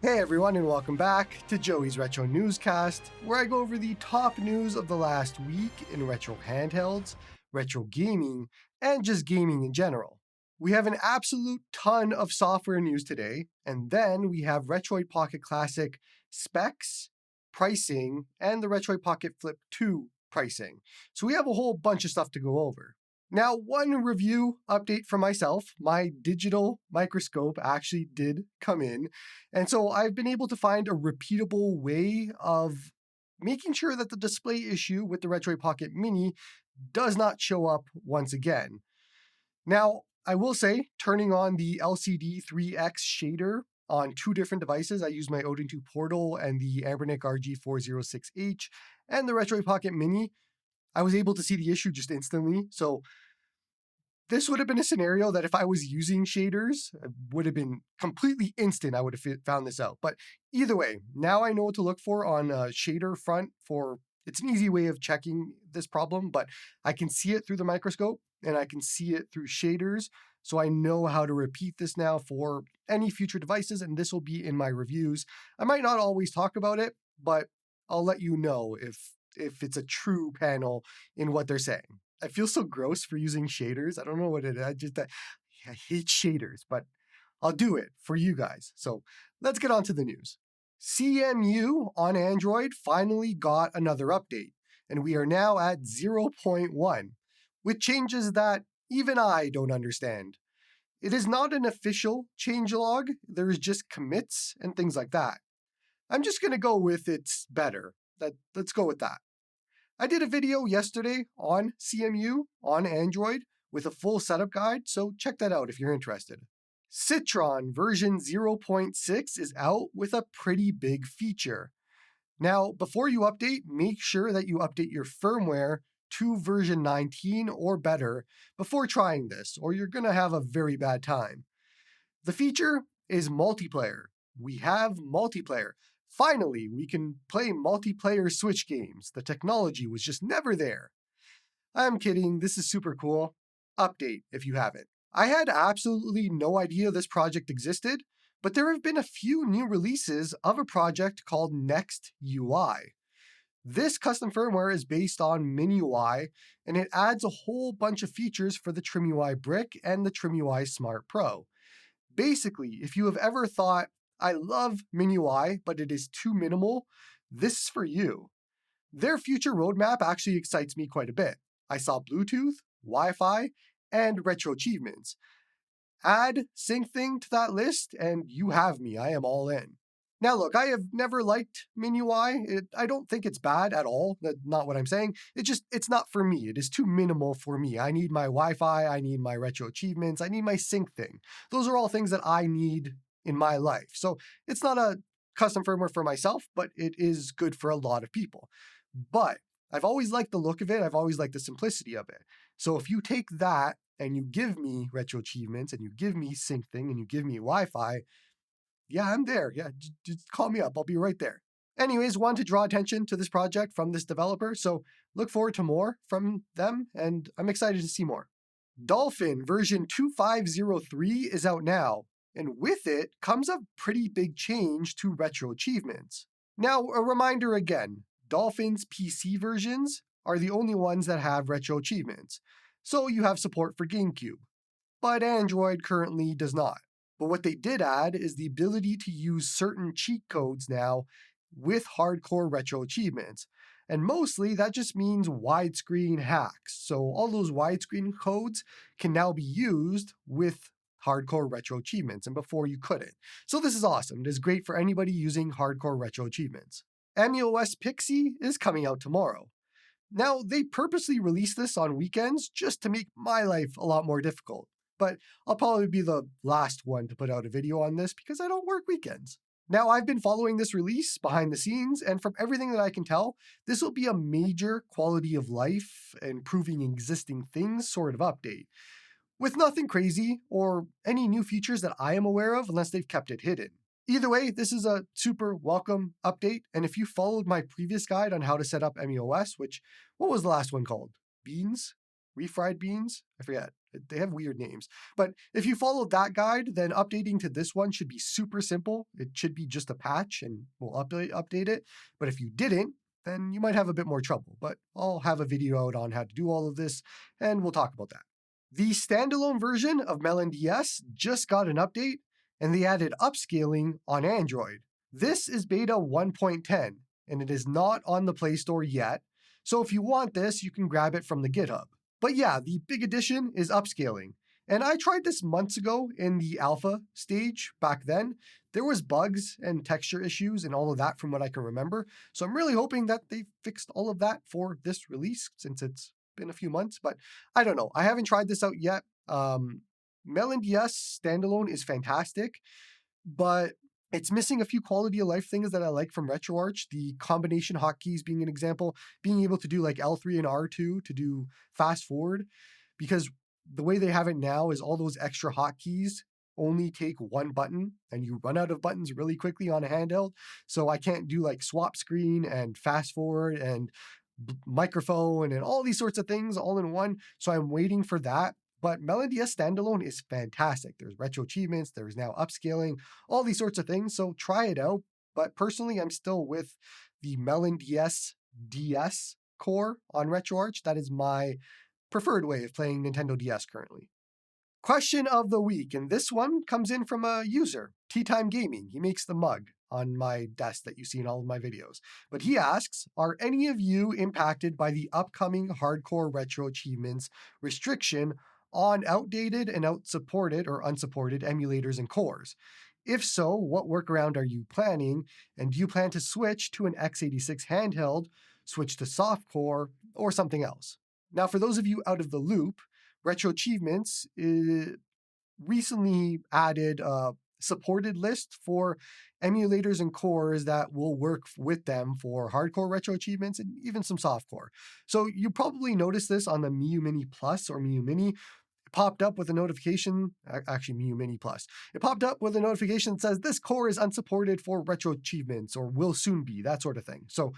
Hey everyone, and welcome back to Joey's Retro Newscast, where I go over the top news of the last week in retro handhelds, retro gaming, and just gaming in general. We have an absolute ton of software news today, and then we have Retroid Pocket Classic specs, pricing, and the Retroid Pocket Flip 2 pricing. So we have a whole bunch of stuff to go over. Now, one review update for myself, my digital microscope actually did come in. And so I've been able to find a repeatable way of making sure that the display issue with the Retroid Pocket Mini does not show up once again. Now, I will say, turning on the LCD 3X shader on two different devices, I used my Odin 2 Portal and the Anbernic RG406H and the Retroid Pocket Mini, I was able to see the issue just instantly. So this would have been a scenario that if I was using shaders, it would have been completely instant. I would have found this out. But either way, now I know what to look for on a shader front for, it's an easy way of checking this problem, but I can see it through the microscope and I can see it through shaders. So I know how to repeat this now for any future devices, and this will be in my reviews. I might not always talk about it, but I'll let you know if it's a true panel in what they're saying. I feel so gross for using shaders. I don't know what it is. I hate shaders, but I'll do it for you guys. So let's get on to the news. CMU on Android finally got another update, and we are now at 0.1, with changes that even I don't understand. It is not an official changelog. There is just commits and things like that. I'm just going to go with it's better. Let's go with that. I did a video yesterday on CMU on Android with a full setup guide, so check that out if you're interested. Citron version 0.6 is out with a pretty big feature. Now, before you update, make sure that you update your firmware to version 19 or better before trying this, or you're going to have a very bad time. The feature is multiplayer. We have multiplayer. Finally, we can play multiplayer Switch games. The technology was just never there. I'm kidding, this is super cool. Update if you haven't. I had absolutely no idea this project existed, but there have been a few new releases of a project called NextUI. This custom firmware is based on MinUI, and it adds a whole bunch of features for the TrimUI Brick and the TrimUI Smart Pro. Basically, if you have ever thought, I love MinUI, but it is too minimal, this is for you. Their future roadmap actually excites me quite a bit. I saw Bluetooth, Wi-Fi, and retro achievements. Add SyncThing to that list, and you have me. I am all in. Now look, I have never liked MinUI. I don't think it's bad at all. That's not what I'm saying. It's not for me. It is too minimal for me. I need my Wi-Fi, I need my retro achievements, I need my SyncThing. Those are all things that I need in my life. So it's not a custom firmware for myself, but it is good for a lot of people. But I've always liked the look of it. I've always liked the simplicity of it. So if you take that and you give me retro achievements and you give me SyncThing and you give me Wi-Fi, yeah, I'm there. Yeah, just call me up. I'll be right there. Anyways, wanted to draw attention to this project from this developer, so look forward to more from them, and I'm excited to see more. Dolphin version 2503 is out now, and with it comes a pretty big change to retro achievements. Now, a reminder again, Dolphin's PC versions are the only ones that have retro achievements, so you have support for GameCube, but Android currently does not. But what they did add is the ability to use certain cheat codes now with hardcore retro achievements. And mostly that just means widescreen hacks. So all those widescreen codes can now be used with hardcore retro achievements, and before you couldn't. So this is awesome. It is great for anybody using hardcore retro achievements. muOS Pixie is coming out tomorrow. Now, they purposely released this on weekends just to make my life a lot more difficult. But I'll probably be the last one to put out a video on this because I don't work weekends. Now, I've been following this release behind the scenes, and from everything that I can tell, this will be a major quality of life, improving existing things sort of update, with nothing crazy or any new features that I am aware of unless they've kept it hidden. Either way, this is a super welcome update, and if you followed my previous guide on how to set up muOS, what was the last one called? Beans? Refried beans? I forget. They have weird names. But if you follow that guide, then updating to this one should be super simple. It should be just a patch and we'll update it. But if you didn't, then you might have a bit more trouble. But I'll have a video out on how to do all of this, and we'll talk about that. The standalone version of MelonDS just got an update, and they added upscaling on Android. This is beta 1.10, and it is not on the Play Store yet. So if you want this, you can grab it from the GitHub. But yeah, the big addition is upscaling. And I tried this months ago in the alpha stage back then. There was bugs and texture issues and all of that from what I can remember. So I'm really hoping that they fixed all of that for this release since it's been a few months, but I don't know. I haven't tried this out yet. MelonDS standalone is fantastic, but it's missing a few quality of life things that I like from RetroArch. The combination hotkeys being an example, being able to do like L3 and R2 to do fast forward, because the way they have it now is all those extra hotkeys only take one button and you run out of buttons really quickly on a handheld. So I can't do like swap screen and fast forward and microphone and all these sorts of things all in one. So I'm waiting for that. But MelonDS standalone is fantastic. There's retro achievements, there's now upscaling, all these sorts of things. So try it out. But personally, I'm still with the MelonDS DS core on RetroArch. That is my preferred way of playing Nintendo DS currently. Question of the week, and this one comes in from a user, Tea Time Gaming. He makes the mug on my desk that you see in all of my videos. But he asks, are any of you impacted by the upcoming hardcore retro achievements restriction on outdated and unsupported emulators and cores? If so, what workaround are you planning? And do you plan to switch to an x86 handheld, switch to softcore, or something else? Now, for those of you out of the loop, Retro Achievements recently added a supported list for emulators and cores that will work with them for hardcore retro achievements and even some softcore. So you probably noticed this on the Miu Mini Plus or Miu Mini. It popped up with a notification, actually Miu Mini Plus. It popped up with a notification that says this core is unsupported for retro achievements or will soon be, that sort of thing. So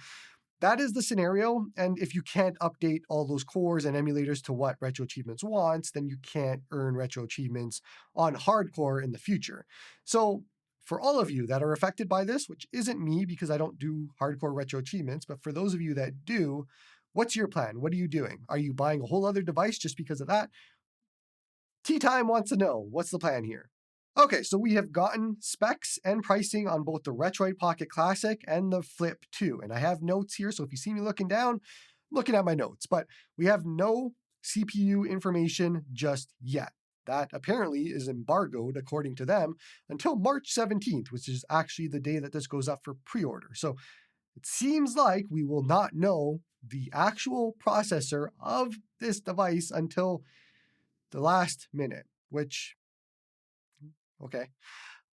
that is the scenario, and if you can't update all those cores and emulators to what Retro Achievements wants, then you can't earn Retro Achievements on hardcore in the future. So for all of you that are affected by this, which isn't me because I don't do hardcore Retro Achievements, but for those of you that do, what's your plan? What are you doing? Are you buying a whole other device just because of that? Tea Time wants to know, what's the plan here? Okay, so we have gotten specs and pricing on both the Retroid Pocket Classic and the Flip 2. And I have notes here, so if you see me looking down, I'm looking at my notes. But we have no CPU information just yet. That apparently is embargoed, according to them, until March 17th, which is actually the day that this goes up for pre-order. So it seems like we will not know the actual processor of this device until the last minute, which... okay.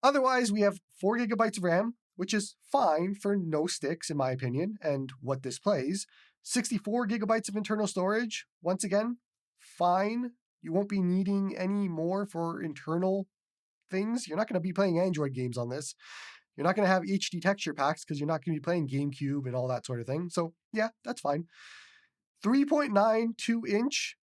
Otherwise, we have 4 gigabytes of RAM, which is fine for no sticks, in my opinion, and what this plays. 64 gigabytes of internal storage, once again, fine. You won't be needing any more for internal things. You're not going to be playing Android games on this. You're not going to have HD texture packs because you're not going to be playing GameCube and all that sort of thing. So yeah, that's fine. 3.92-inch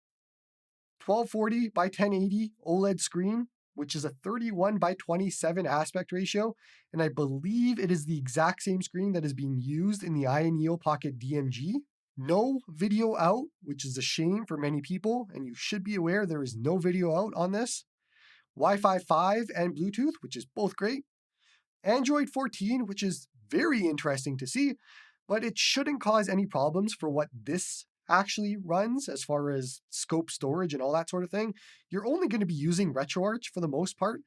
1240 by 1080 OLED screen, which is a 31 by 27 aspect ratio, and I believe it is the exact same screen that is being used in the iNeo Pocket DMG. No video out, which is a shame for many people, and you should be aware there is no video out on this. Wi-Fi 5 and Bluetooth, which is both great. Android 14, which is very interesting to see, but it shouldn't cause any problems for what this actually runs as far as scope storage and all that sort of thing. You're only going to be using RetroArch for the most part.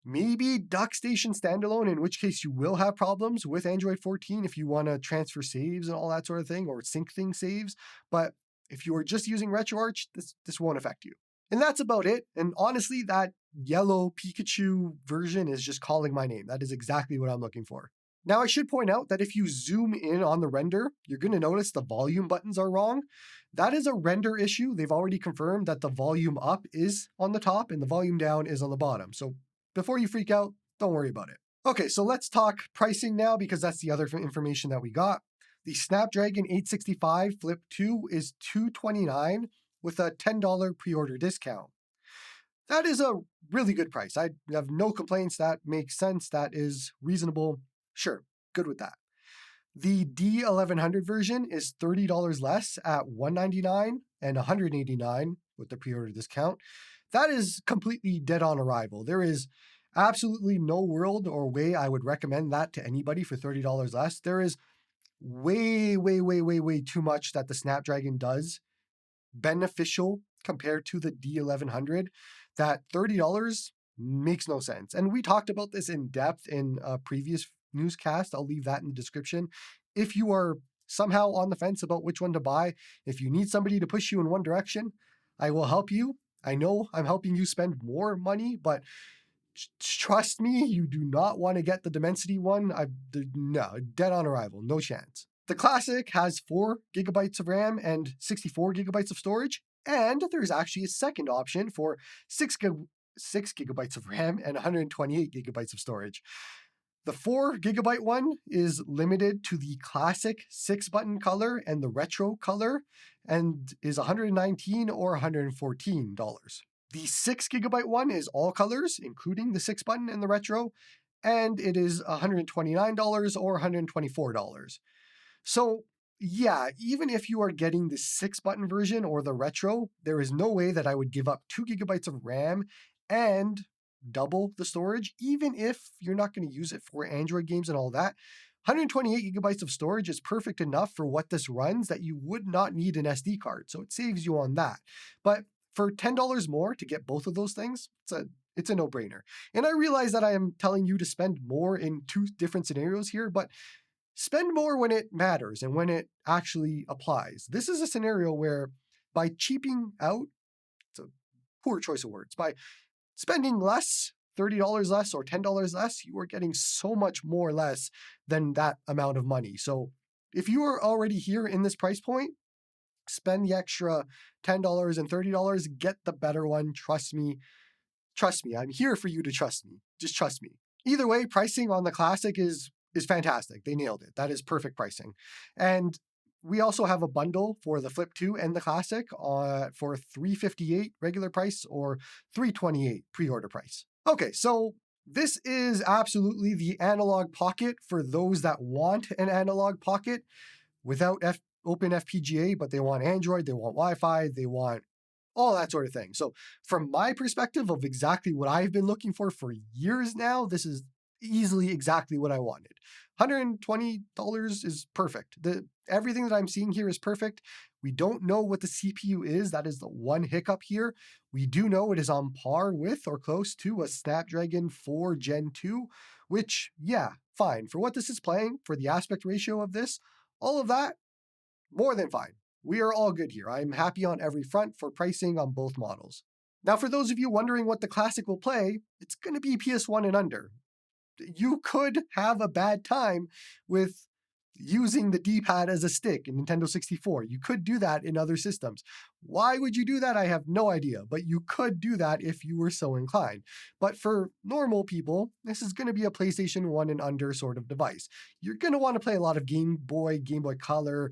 Maybe DuckStation standalone, in which case you will have problems with Android 14 if you want to transfer saves and all that sort of thing, or sync thing saves. But if you are just using RetroArch, this won't affect you. And that's about it. And honestly, that yellow Pikachu version is just calling my name. That is exactly what I'm looking for. Now, I should point out that if you zoom in on the render, you're going to notice the volume buttons are wrong. That is a render issue. They've already confirmed that the volume up is on the top and the volume down is on the bottom. So before you freak out, don't worry about it. Okay, so let's talk pricing now because that's the other information that we got. The Snapdragon 865 Flip 2 is $229, with a $10 pre-order discount. That is a really good price. I have no complaints. That makes sense. That is reasonable. Sure, good with that. The D1100 version is $30 less at $199 and $189 with the pre-order discount. That is completely dead on arrival. There is absolutely no world or way I would recommend that to anybody for $30 less. There is way too much that the Snapdragon does beneficial compared to the D1100 that $30 makes no sense. And we talked about this in depth in a previous newscast. I'll leave that in the description. If you are somehow on the fence about which one to buy, if you need somebody to push you in one direction, I will help you. I know I'm helping you spend more money, but trust me, you do not want to get the Dimensity one. No, dead on arrival, no chance. The Classic has 4 gigabytes of RAM and 64 gigabytes of storage, and there's actually a second option for 6 gigabytes of RAM and 128 gigabytes of storage. The 4 gigabyte one is limited to the Classic 6-button color and the Retro color, and is $119 or $114. The 6 gigabyte one is all colors, including the 6-button and the Retro, and it is $129 or $124. So yeah, even if you are getting the 6-button version or the Retro, there is no way that I would give up 2 gigabytes of RAM and double the storage, even if you're not going to use it for Android games and all that. 128 gigabytes of storage is perfect enough for what this runs that you would not need an SD card, so it saves you on that. But for $10 more to get both of those things, it's a no-brainer. And I realize that I am telling you to spend more in 2 different scenarios here, but spend more when it matters and when it actually applies. This is a scenario where by cheaping out, it's a poor choice of words, by spending less, $30 less or $10 less, you are getting so much more less than that amount of money. So if you are already here in this price point, spend the extra $10 and $30, get the better one. Trust me. Trust me. I'm here for you to trust me. Just trust me. Either way, pricing on the Classic is fantastic. They nailed it. That is perfect pricing. And we also have a bundle for the Flip 2 and the Classic for $358 regular price or $328 pre-order price. Okay, so this is absolutely the analog pocket for those that want an analog pocket without open FPGA, but they want Android, they want Wi-Fi, they want all that sort of thing. So from my perspective of exactly what I've been looking for years now, this is easily exactly what I wanted. $120 is perfect. Everything that I'm seeing here is perfect. We don't know what the CPU is. That is the one hiccup here. We do know it is on par with or close to a Snapdragon 4 Gen 2, which, yeah, fine. For what this is playing, for the aspect ratio of this, all of that, more than fine. We are all good here. I'm happy on every front for pricing on both models. Now, for those of you wondering what the Classic will play, it's going to be PS1 and under. You could have a bad time with using the D-pad as a stick in Nintendo 64. You could do that in other systems. Why would you do that? I have no idea, but you could do that if you were so inclined. But for normal people, this is going to be a PlayStation 1 and under sort of device. You're going to want to play a lot of Game Boy Color,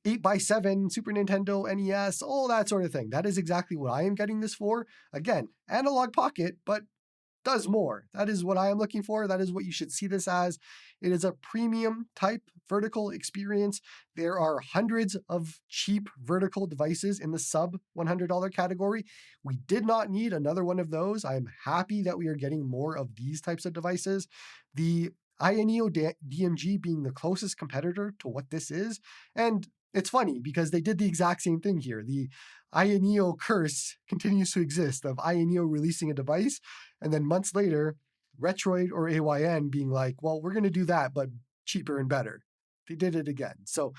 8x7, Super Nintendo, NES, all that sort of thing. That is exactly what I am getting this for. Again, analog pocket, but does more. That is what I am looking for. That is what you should see this as. It is a premium type vertical experience. There are hundreds of cheap vertical devices in the sub $100 category. We did not need another one of those. I am happy that we are getting more of these types of devices. The Ioneo DMG being the closest competitor to what this is. And it's funny because they did the exact same thing here. The Ioneo curse continues to exist of Ioneo releasing a device, and then months later, Retroid or AYN being like, well, we're going to do that, but cheaper and better. They did it again. So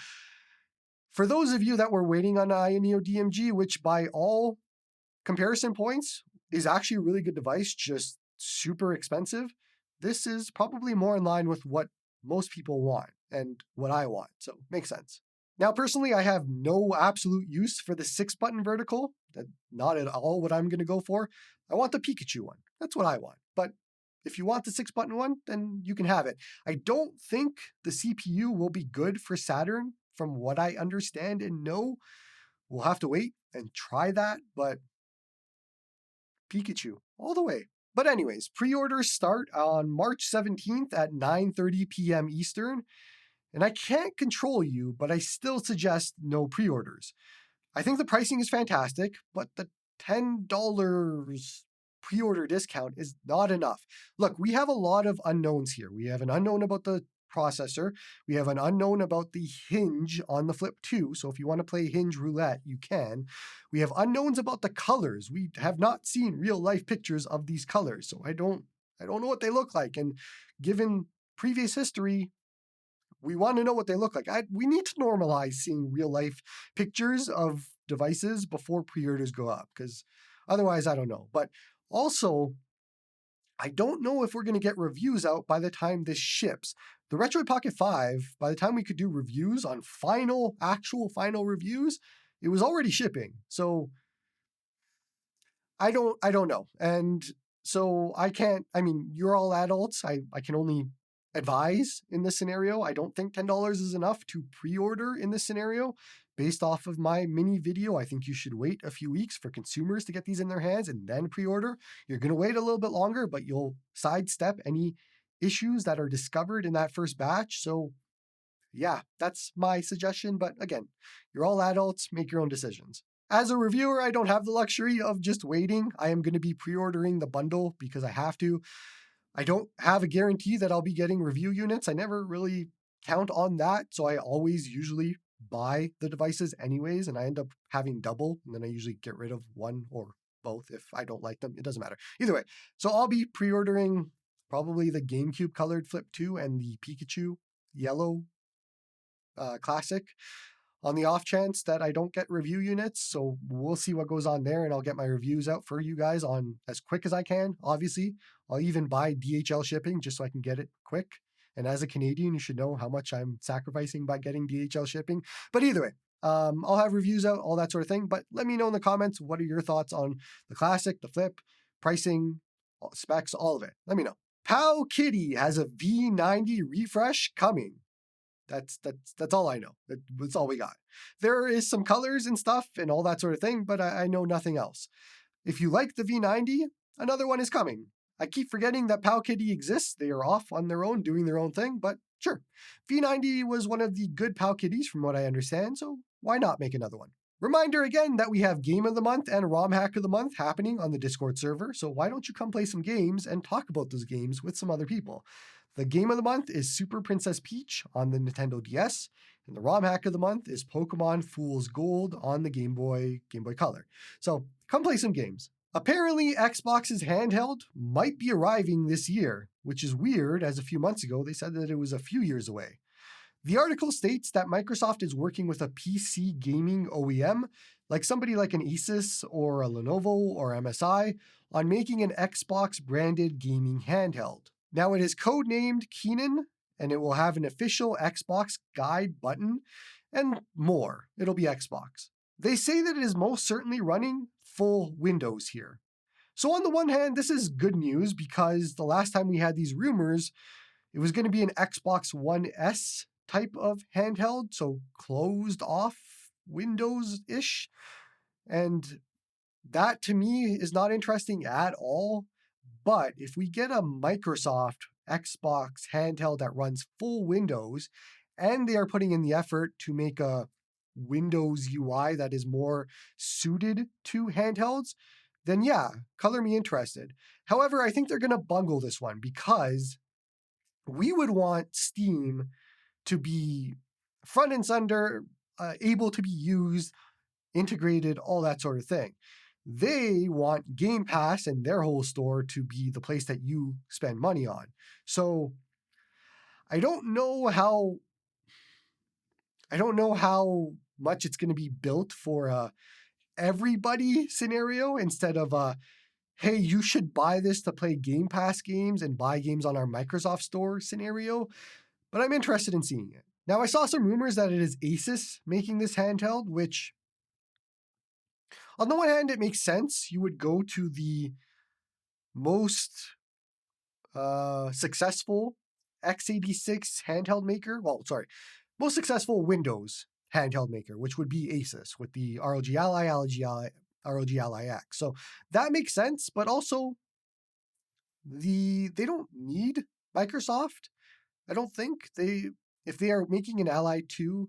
for those of you that were waiting on Ioneo DMG, which by all comparison points is actually a really good device, just super expensive, this is probably more in line with what most people want and what I want. So makes sense. Now, personally, I have no absolute use for the 6-button vertical. That's not at all what I'm going to go for. I want the Pikachu one. That's what I want. But if you want the 6-button one, then you can have it. I don't think the CPU will be good for Saturn from what I understand and know. We'll have to wait and try that, but Pikachu all the way. But anyways, pre-orders start on March 17th at 9:30 p.m. Eastern, and I can't control you, but I still suggest no pre-orders. I think the pricing is fantastic, but the $10 pre-order discount is not enough. Look, we have a lot of unknowns here. We have an unknown about the processor. We have an unknown about the hinge on the Flip 2. So if you want to play hinge roulette, you can. We have unknowns about the colors. We have not seen real life pictures of these colors. So I don't know what they look like. And given previous history, we want to know what they look like. We need to normalize seeing real life pictures of devices before pre-orders go up, because otherwise I don't know. But also, I don't know if we're going to get reviews out by the time this ships. The Retroid Pocket 5, by the time we could do reviews on actual final reviews, it was already shipping. So I don't know. And so you're all adults. I can only advise in this scenario. I don't think $10 is enough to pre-order in this scenario. Based off of my mini video, I think you should wait a few weeks for consumers to get these in their hands and then pre-order. You're going to wait a little bit longer, but you'll sidestep any issues that are discovered in that first batch. So yeah, that's my suggestion. But again, you're all adults, make your own decisions. As a reviewer, I don't have the luxury of just waiting. I am going to be pre-ordering the bundle because I have to. I don't have a guarantee that I'll be getting review units. I never really count on that. So I always usually buy the devices anyways, and I end up having double, and then I usually get rid of one or both if I don't like them. It doesn't matter. Either way. So I'll be pre-ordering probably the GameCube colored Flip 2 and the Pikachu yellow classic on the off chance that I don't get review units. So we'll see what goes on there, and I'll get my reviews out for you guys on as quick as I can. Obviously, I'll even buy DHL shipping just so I can get it quick. And as a Canadian, you should know how much I'm sacrificing by getting DHL shipping. But either way, I'll have reviews out, all that sort of thing. But let me know in the comments, what are your thoughts on the Classic, the Flip, pricing, specs, all of it. Let me know. Powkiddy has a V90 refresh coming. That's all I know. That's all we got. There is some colors and stuff and all that sort of thing, but I know nothing else. If you like the V90, another one is coming. I keep forgetting that Powkiddy exists. They are off on their own, doing their own thing, but sure. V90 was one of the good Powkiddys from what I understand, so why not make another one? Reminder again that we have Game of the Month and ROM Hack of the Month happening on the Discord server, so why don't you come play some games and talk about those games with some other people? The Game of the Month is Super Princess Peach on the Nintendo DS, and the ROM Hack of the Month is Pokemon Fool's Gold on the Game Boy Color. So come play some games. Apparently, Xbox's handheld might be arriving this year, which is weird, as a few months ago they said that it was a few years away. The article states that Microsoft is working with a PC gaming OEM, like somebody like an Asus or a Lenovo or MSI, on making an Xbox-branded gaming handheld. Now, it is codenamed Keenan, and it will have an official Xbox guide button and more. It'll be Xbox. They say that it is most certainly running full Windows here. So on the one hand, this is good news because the last time we had these rumors, it was going to be an Xbox One S type of handheld, so closed off Windows-ish. And that to me is not interesting at all. But if we get a Microsoft Xbox handheld that runs full Windows, and they are putting in the effort to make a Windows UI that is more suited to handhelds, then yeah, color me interested. However, I think they're going to bungle this one because we would want Steam to be front and center, able to be used, integrated, all that sort of thing. They want Game Pass and their whole store to be the place that you spend money on. So I don't know how much it's going to be built for a everybody scenario instead of a, hey, you should buy this to play Game Pass games and buy games on our Microsoft Store scenario. But I'm interested in seeing it. Now, I saw some rumors that it is Asus making this handheld, which on the one hand, it makes sense. You would go to the most successful x86 handheld maker. Most successful Windows handheld maker, which would be Asus with the ROG Ally, ROG Ally X. So that makes sense, but also they don't need Microsoft. I don't think if they are making an Ally 2,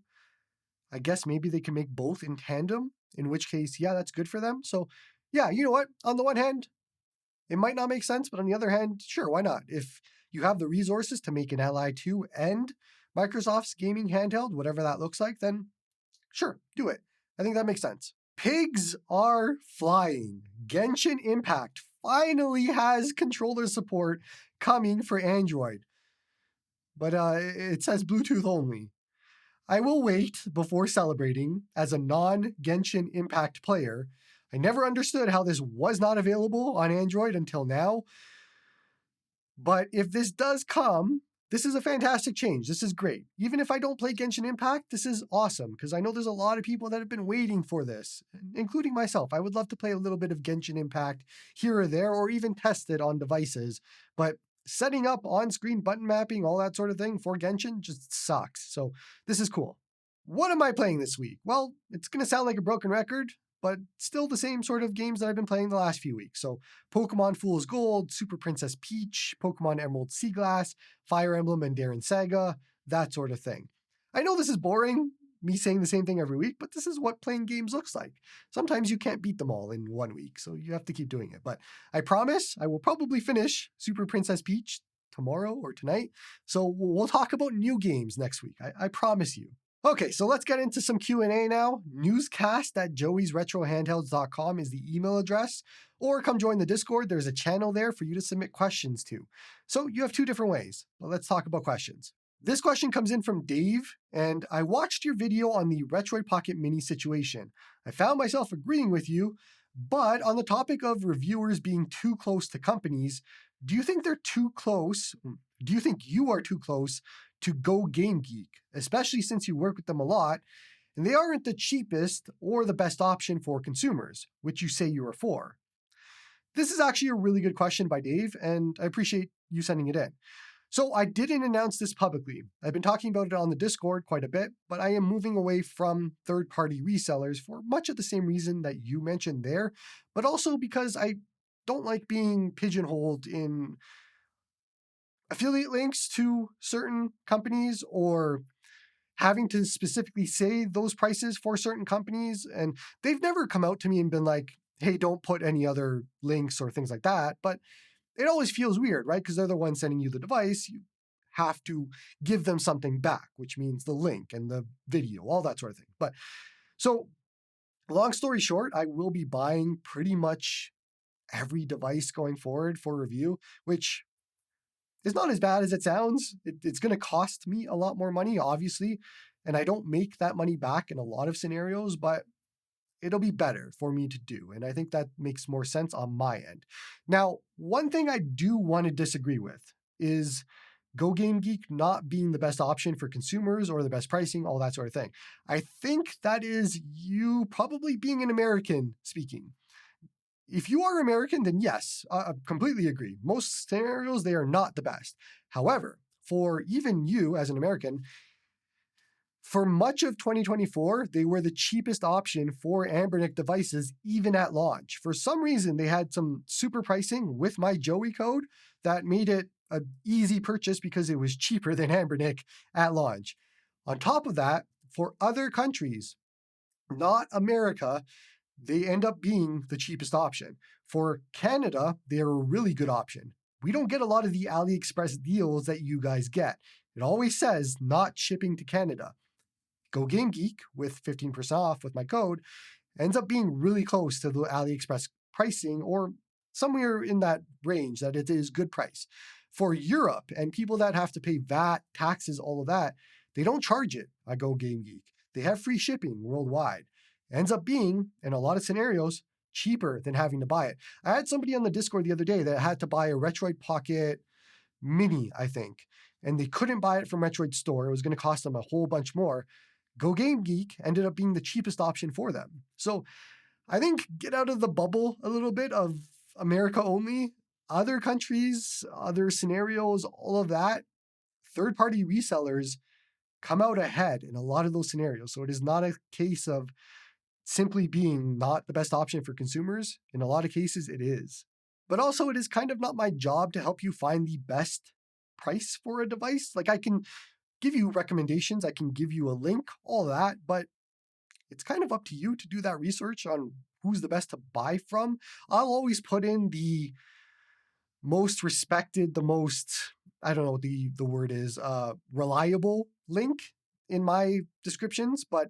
I guess maybe they can make both in tandem, in which case, yeah, that's good for them. So yeah, you know what? On the one hand, it might not make sense, but on the other hand, sure, why not? If you have the resources to make an Ally 2 and Microsoft's gaming handheld, whatever that looks like, then sure, do it. I think that makes sense. Pigs are flying. Genshin Impact finally has controller support coming for Android, but it says Bluetooth only. I will wait before celebrating as a non-Genshin Impact player. I never understood how this was not available on Android until now. But if this does come, this is a fantastic change. This is great. Even if I don't play Genshin Impact, this is awesome because I know there's a lot of people that have been waiting for this, including myself. I would love to play a little bit of Genshin Impact here or there, or even test it on devices. But setting up on-screen button mapping, all that sort of thing for Genshin just sucks. So this is cool. What am I playing this week? Well, it's going to sound like a broken record, but still the same sort of games that I've been playing the last few weeks. So Pokemon Fool's Gold, Super Princess Peach, Pokemon Emerald Sea Glass, Fire Emblem and Darren Saga, that sort of thing. I know this is boring, me saying the same thing every week, but this is what playing games looks like. Sometimes you can't beat them all in 1 week, so you have to keep doing it. But I promise I will probably finish Super Princess Peach tomorrow or tonight. So we'll talk about new games next week. I promise you. Okay, so let's get into some Q&A now. Newscast@joeysretrohandhelds.com is the email address, or come join the Discord. There's a channel there for you to submit questions to. So you have two different ways, but let's talk about questions. This question comes in from Dave, and I watched your video on the Retroid Pocket Mini situation. I found myself agreeing with you, but on the topic of reviewers being too close to companies, do you think they're too close? Do you think you are too close to Go Game Geek, especially since you work with them a lot, and they aren't the cheapest or the best option for consumers, which you say you are for? This is actually a really good question by Dave, and I appreciate you sending it in. So I didn't announce this publicly. I've been talking about it on the Discord quite a bit, but I am moving away from third-party resellers for much of the same reason that you mentioned there, but also because I don't like being pigeonholed in affiliate links to certain companies or having to specifically say those prices for certain companies. And they've never come out to me and been like, hey, don't put any other links or things like that. But it always feels weird, right? Because they're the ones sending you the device. You have to give them something back, which means the link and the video, all that sort of thing. But so long story short, I will be buying pretty much every device going forward for review, which is not as bad as it sounds. It's going to cost me a lot more money, obviously, and I don't make that money back in a lot of scenarios, but it'll be better for me to do. And I think that makes more sense on my end. Now, one thing I do want to disagree with is Go Game Geek not being the best option for consumers or the best pricing, all that sort of thing. I think that is you probably being an American speaking. If you are American, then yes, I completely agree. Most scenarios, they are not the best. However, for even you as an American, for much of 2024, they were the cheapest option for Anbernic devices, even at launch. For some reason, they had some super pricing with my Joey code that made it an easy purchase because it was cheaper than Anbernic at launch. On top of that, for other countries, not America, they end up being the cheapest option. For Canada, they're a really good option. We don't get a lot of the AliExpress deals that you guys get. It always says not shipping to Canada. Go Game Geek with 15% off with my code ends up being really close to the AliExpress pricing, or somewhere in that range that it is good price. For Europe and people that have to pay VAT, taxes, all of that, they don't charge it at Go Game Geek. They have free shipping worldwide. Ends up being, in a lot of scenarios, cheaper than having to buy it. I had somebody on the Discord the other day that had to buy a Retroid Pocket Mini, I think, and they couldn't buy it from Retroid Store. It was going to cost them a whole bunch more. Go Game Geek ended up being the cheapest option for them. So I think get out of the bubble a little bit of America only. Other countries, other scenarios, all of that, third-party resellers come out ahead in a lot of those scenarios. So it is not a case of simply being not the best option for consumers. In a lot of cases, it is. But also, it is kind of not my job to help you find the best price for a device. Like, I can give you recommendations, I can give you a link, all that, but it's kind of up to you to do that research on who's the best to buy from. I'll always put in the most respected, the most, I don't know what the word is, reliable link in my descriptions, but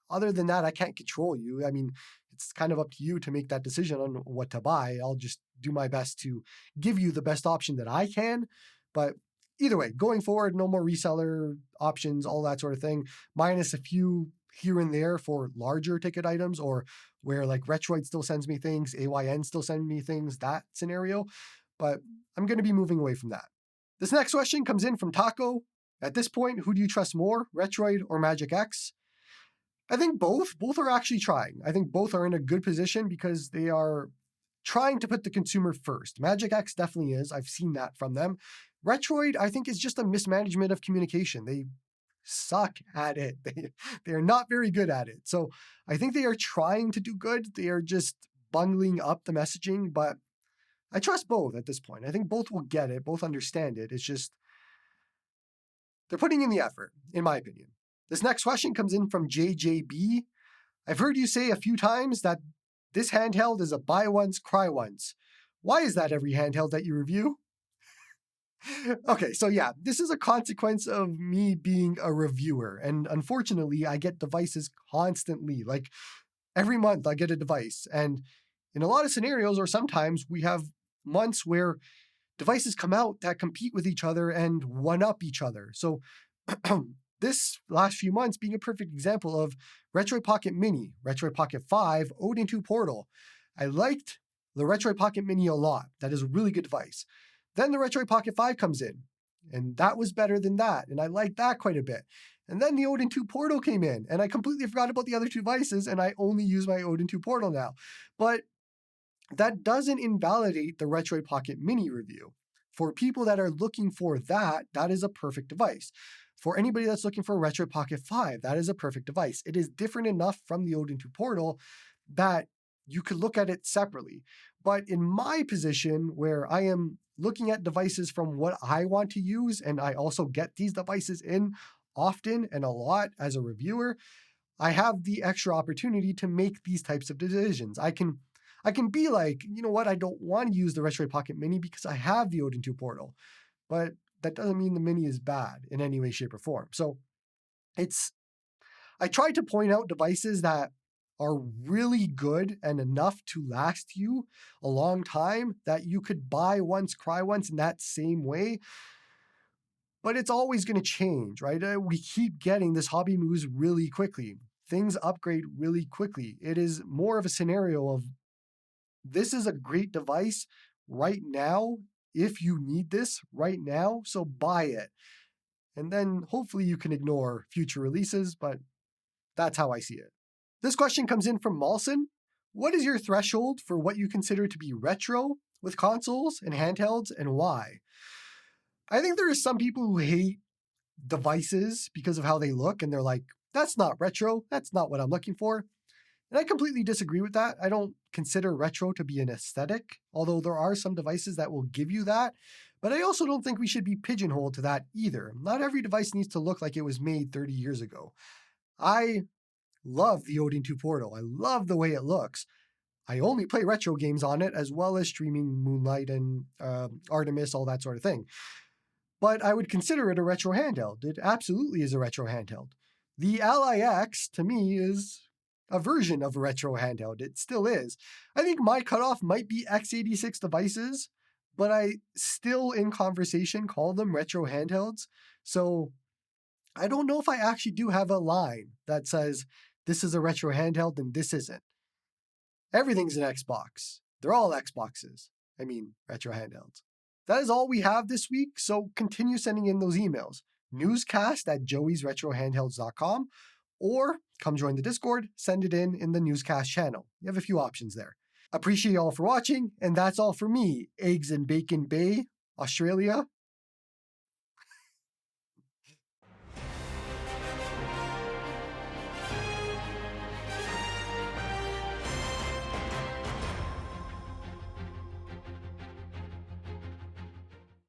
other than that, I can't control you. I mean, it's kind of up to you to make that decision on what to buy. I'll just do my best to give you the best option that I can. But either way, going forward, no more reseller options, all that sort of thing, minus a few here and there for larger ticket items, or where like Retroid still sends me things, AYN still send me things, that scenario. But I'm going to be moving away from that. This next question comes in from Taco. At this point, who do you trust more, Retroid or Magic X? I think both. Both are actually trying. I think both are in a good position because they are trying to put the consumer first. Magic X definitely is. I've seen that from them. Retroid, I think, is just a mismanagement of communication. They suck at it. They are not very good at it. So I think they are trying to do good. They are just bungling up the messaging, but I trust both at this point. I think both will get it. Both understand it. It's just they're putting in the effort, in my opinion. This next question comes in from JJB. I've heard you say a few times that this handheld is a buy once, cry once. Why is that every handheld that you review? Okay, so yeah, this is a consequence of me being a reviewer. And unfortunately, I get devices constantly. Like every month, I get a device. And in a lot of scenarios, or sometimes we have months where devices come out that compete with each other and one-up each other. So this last few months being a perfect example of Retroid Pocket Mini, Retroid Pocket 5, Odin 2 Portal. I liked the Retroid Pocket Mini a lot. That is a really good device. Then the Retroid Pocket 5 comes in, and that was better than that, and I liked that quite a bit. And then the Odin 2 Portal came in, and I completely forgot about the other two devices, and I only use my Odin 2 Portal now. But that doesn't invalidate the Retroid Pocket Mini review. For people that are looking for that, that is a perfect device. For anybody that's looking for a Retroid Pocket 5, that is a perfect device. It is different enough from the Odin 2 Portal that you could look at it separately. But in my position, where I am looking at devices from what I want to use, and I also get these devices in often and a lot as a reviewer, I have the extra opportunity to make these types of decisions. I can be like, you know what, I don't want to use the Retroid Pocket Mini because I have the Odin 2 Portal. But that doesn't mean the Mini is bad in any way, shape, or form. So I try to point out devices that are really good and enough to last you a long time that you could buy once, cry once in that same way. But it's always going to change, right? We keep getting this hobby moves really quickly. Things upgrade really quickly. It is more of a scenario of this is a great device right now if you need this right now, so buy it. And then hopefully you can ignore future releases, but that's how I see it. This question comes in from Malson. What is your threshold for what you consider to be retro with consoles and handhelds, and why? I think there are some people who hate devices because of how they look, and they're like, that's not retro, that's not what I'm looking for. And I completely disagree with that. I don't consider retro to be an aesthetic, although there are some devices that will give you that. But I also don't think we should be pigeonholed to that either. Not every device needs to look like it was made 30 years ago. I love the Odin 2 Portal. I love the way it looks. I only play retro games on it, as well as streaming Moonlight and Artemis, all that sort of thing. But I would consider it a retro handheld. It absolutely is a retro handheld. The Ally X, to me, is a version of a retro handheld. It still is. I think my cutoff might be x86 devices, but I still, in conversation, call them retro handhelds. So I don't know if I actually do have a line that says this is a retro handheld and this isn't. Everything's an Xbox. They're all Xboxes. I mean, retro handhelds. That is all we have this week, so continue sending in those emails. Newscast@joeysretrohandhelds.com, or come join the Discord, send it in the Newscast channel. You have a few options there. Appreciate you all for watching, and that's all for me, Eggs and Bacon Bay, Australia.